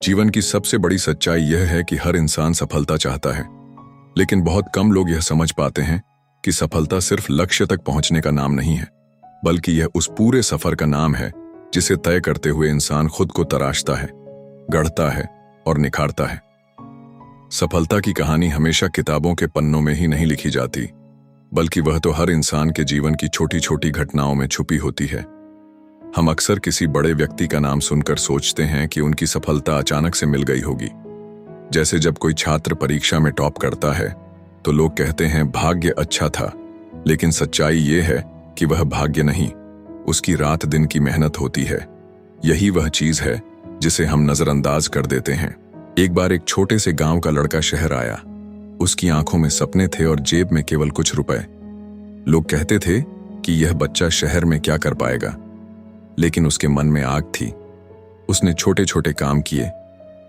जीवन की सबसे बड़ी सच्चाई यह है कि हर इंसान सफलता चाहता है, लेकिन बहुत कम लोग यह समझ पाते हैं कि सफलता सिर्फ लक्ष्य तक पहुंचने का नाम नहीं है, बल्कि यह उस पूरे सफर का नाम है जिसे तय करते हुए इंसान खुद को तराशता है, गढ़ता है और निखारता है। सफलता की कहानी हमेशा किताबों के पन्नों में ही नहीं लिखी जाती, बल्कि वह तो हर इंसान के जीवन की छोटी छोटी घटनाओं में छुपी होती है। हम अक्सर किसी बड़े व्यक्ति का नाम सुनकर सोचते हैं कि उनकी सफलता अचानक से मिल गई होगी। जैसे जब कोई छात्र परीक्षा में टॉप करता है तो लोग कहते हैं भाग्य अच्छा था, लेकिन सच्चाई ये है कि वह भाग्य नहीं, उसकी रात दिन की मेहनत होती है। यही वह चीज है जिसे हम नजरअंदाज कर देते हैं। एक बार एक छोटे से गांव का लड़का शहर आया। उसकी आंखों में सपने थे और जेब में केवल कुछ रुपए। लोग कहते थे कि यह बच्चा शहर में क्या कर पाएगा, लेकिन उसके मन में आग थी। उसने छोटे छोटे काम किए,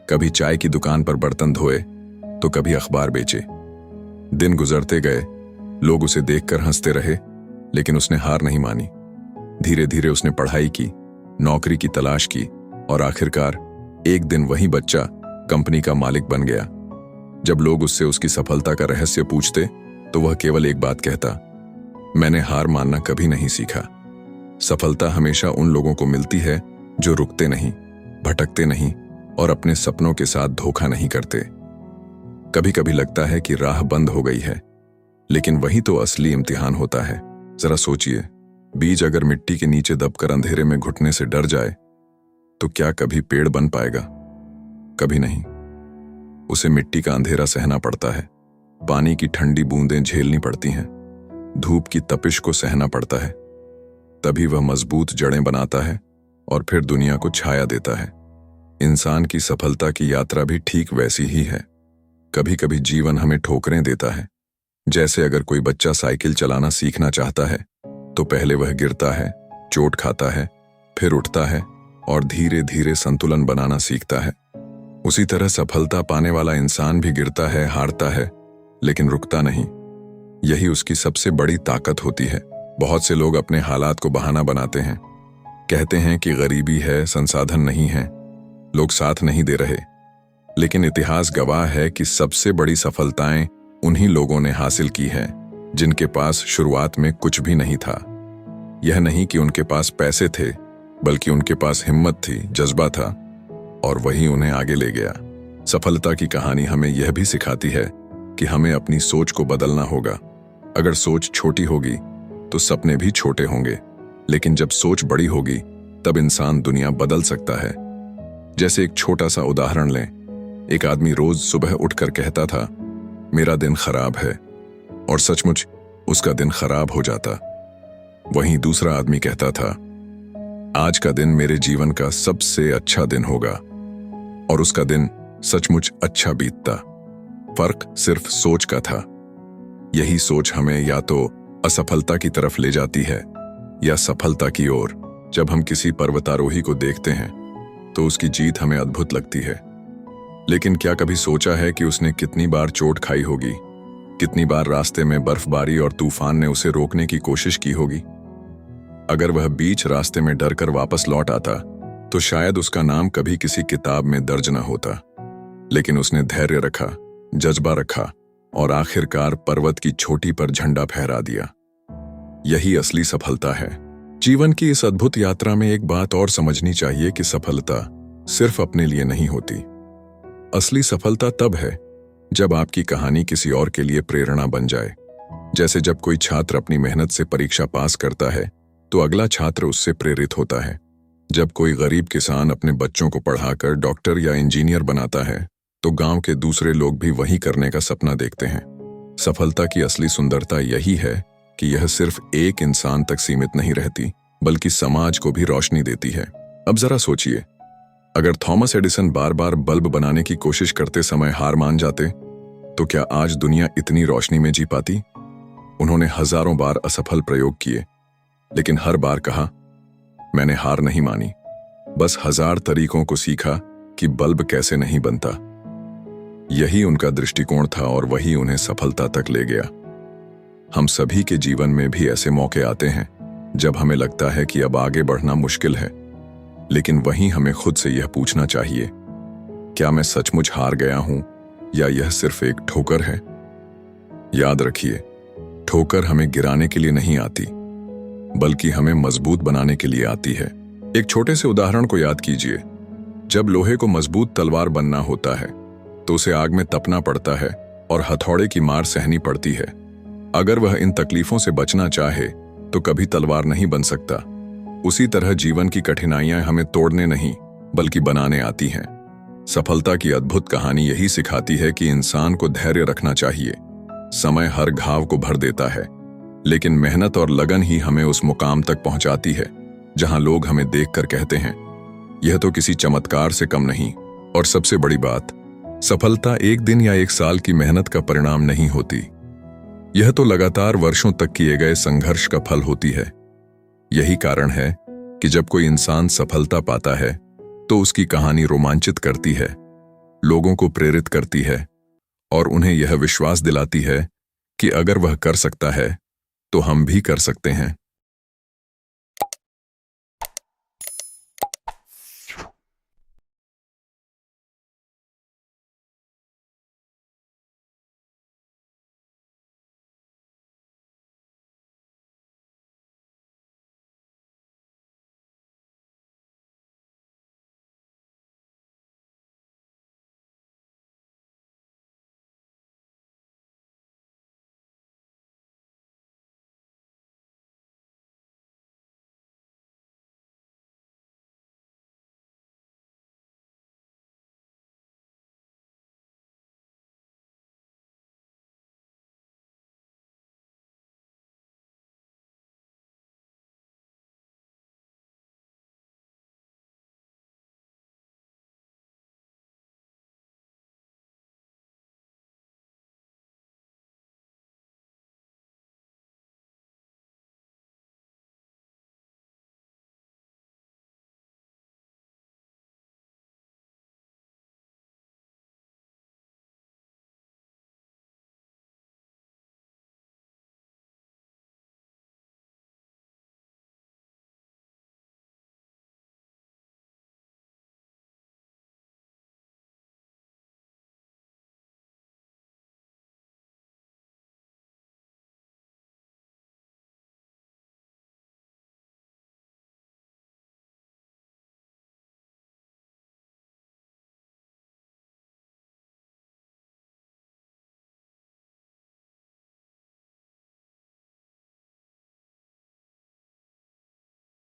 कभी चाय की दुकान पर बर्तन धोए तो कभी अखबार बेचे। दिन गुजरते गए, लोग उसे देखकर हंसते रहे, लेकिन उसने हार नहीं मानी। धीरे धीरे उसने पढ़ाई की, नौकरी की तलाश की और आखिरकार एक दिन वही बच्चा कंपनी का मालिक बन गया। जब लोग उससे उसकी सफलता का रहस्य पूछते तो वह केवल एक बात कहता, मैंने हार मानना कभी नहीं सीखा। सफलता हमेशा उन लोगों को मिलती है जो रुकते नहीं, भटकते नहीं और अपने सपनों के साथ धोखा नहीं करते। कभी कभी लगता है कि राह बंद हो गई है, लेकिन वही तो असली इम्तिहान होता है। जरा सोचिए, बीज अगर मिट्टी के नीचे दबकर अंधेरे में घुटने से डर जाए तो क्या कभी पेड़ बन पाएगा? कभी नहीं। उसे मिट्टी का अंधेरा सहना पड़ता है, पानी की ठंडी बूंदें झेलनी पड़ती हैं, धूप की तपिश को सहना पड़ता है। तभी वह मजबूत जड़ें बनाता है और फिर दुनिया को छाया देता है। इंसान की सफलता की यात्रा भी ठीक वैसी ही है। कभी कभी जीवन हमें ठोकरें देता है। जैसे अगर कोई बच्चा साइकिल चलाना सीखना चाहता है तो पहले वह गिरता है, चोट खाता है, फिर उठता है और धीरे धीरे संतुलन बनाना सीखता है। उसी तरह सफलता पाने वाला इंसान भी गिरता है, हारता है, लेकिन रुकता नहीं। यही उसकी सबसे बड़ी ताकत होती है। बहुत से लोग अपने हालात को बहाना बनाते हैं, कहते हैं कि गरीबी है, संसाधन नहीं है, लोग साथ नहीं दे रहे। लेकिन इतिहास गवाह है कि सबसे बड़ी सफलताएं उन्हीं लोगों ने हासिल की हैं जिनके पास शुरुआत में कुछ भी नहीं था। यह नहीं कि उनके पास पैसे थे, बल्कि उनके पास हिम्मत थी, जज्बा था, और वही उन्हें आगे ले गया। सफलता की कहानी हमें यह भी सिखाती है कि हमें अपनी सोच को बदलना होगा। अगर सोच छोटी होगी तो सपने भी छोटे होंगे, लेकिन जब सोच बड़ी होगी तब इंसान दुनिया बदल सकता है। जैसे एक छोटा सा उदाहरण लें। एक आदमी रोज सुबह उठकर कहता था, मेरा दिन खराब है, और सचमुच उसका दिन खराब हो जाता। वहीं दूसरा आदमी कहता था, आज का दिन मेरे जीवन का सबसे अच्छा दिन होगा, और उसका दिन सचमुच अच्छा बीतता। फर्क सिर्फ सोच का था। यही सोच हमें या तो असफलता की तरफ ले जाती है या सफलता की ओर। जब हम किसी पर्वतारोही को देखते हैं तो उसकी जीत हमें अद्भुत लगती है, लेकिन क्या कभी सोचा है कि उसने कितनी बार चोट खाई होगी, कितनी बार रास्ते में बर्फबारी और तूफान ने उसे रोकने की कोशिश की होगी? अगर वह बीच रास्ते में डरकर वापस लौट आता तो शायद उसका नाम कभी किसी किताब में दर्ज न होता, लेकिन उसने धैर्य रखा, जज्बा रखा और आखिरकार पर्वत की चोटी पर झंडा फहरा दिया। यही असली सफलता है। जीवन की इस अद्भुत यात्रा में एक बात और समझनी चाहिए कि सफलता सिर्फ अपने लिए नहीं होती। असली सफलता तब है जब आपकी कहानी किसी और के लिए प्रेरणा बन जाए। जैसे जब कोई छात्र अपनी मेहनत से परीक्षा पास करता है तो अगला छात्र उससे प्रेरित होता है। जब कोई गरीब किसान अपने बच्चों को पढ़ाकर डॉक्टर या इंजीनियर बनाता है तो गांव के दूसरे लोग भी वही करने का सपना देखते हैं। सफलता की असली सुंदरता यही है कि यह सिर्फ एक इंसान तक सीमित नहीं रहती, बल्कि समाज को भी रोशनी देती है। अब जरा सोचिए, अगर थॉमस एडिसन बार बार बल्ब बनाने की कोशिश करते समय हार मान जाते तो क्या आज दुनिया इतनी रोशनी में जी पाती? उन्होंने हजारों बार असफल प्रयोग किए, लेकिन हर बार कहा, मैंने हार नहीं मानी। बस 1000 तरीकों को सीखा कि बल्ब कैसे नहीं बनता। यही उनका दृष्टिकोण था और वही उन्हें सफलता तक ले गया। हम सभी के जीवन में भी ऐसे मौके आते हैं जब हमें लगता है कि अब आगे बढ़ना मुश्किल है, लेकिन वहीं हमें खुद से यह पूछना चाहिए, क्या मैं सचमुच हार गया हूं या यह सिर्फ एक ठोकर है? याद रखिए, ठोकर हमें गिराने के लिए नहीं आती, बल्कि हमें मजबूत बनाने के लिए आती है। एक छोटे से उदाहरण को याद कीजिए। जब लोहे को मजबूत तलवार बनना होता है तो उसे आग में तपना पड़ता है और हथौड़े की मार सहनी पड़ती है। अगर वह इन तकलीफों से बचना चाहे तो कभी तलवार नहीं बन सकता। उसी तरह जीवन की कठिनाइयां हमें तोड़ने नहीं बल्कि बनाने आती हैं। सफलता की अद्भुत कहानी यही सिखाती है कि इंसान को धैर्य रखना चाहिए। समय हर घाव को भर देता है, लेकिन मेहनत और लगन ही हमें उस मुकाम तक पहुंचाती है जहां लोग हमें देखकर कहते हैं, यह तो किसी चमत्कार से कम नहीं। और सबसे बड़ी बात, सफलता एक दिन या एक साल की मेहनत का परिणाम नहीं होती। यह तो लगातार वर्षों तक किए गए संघर्ष का फल होती है। यही कारण है कि जब कोई इंसान सफलता पाता है तो उसकी कहानी रोमांचित करती है, लोगों को प्रेरित करती है और उन्हें यह विश्वास दिलाती है कि अगर वह कर सकता है तो हम भी कर सकते हैं।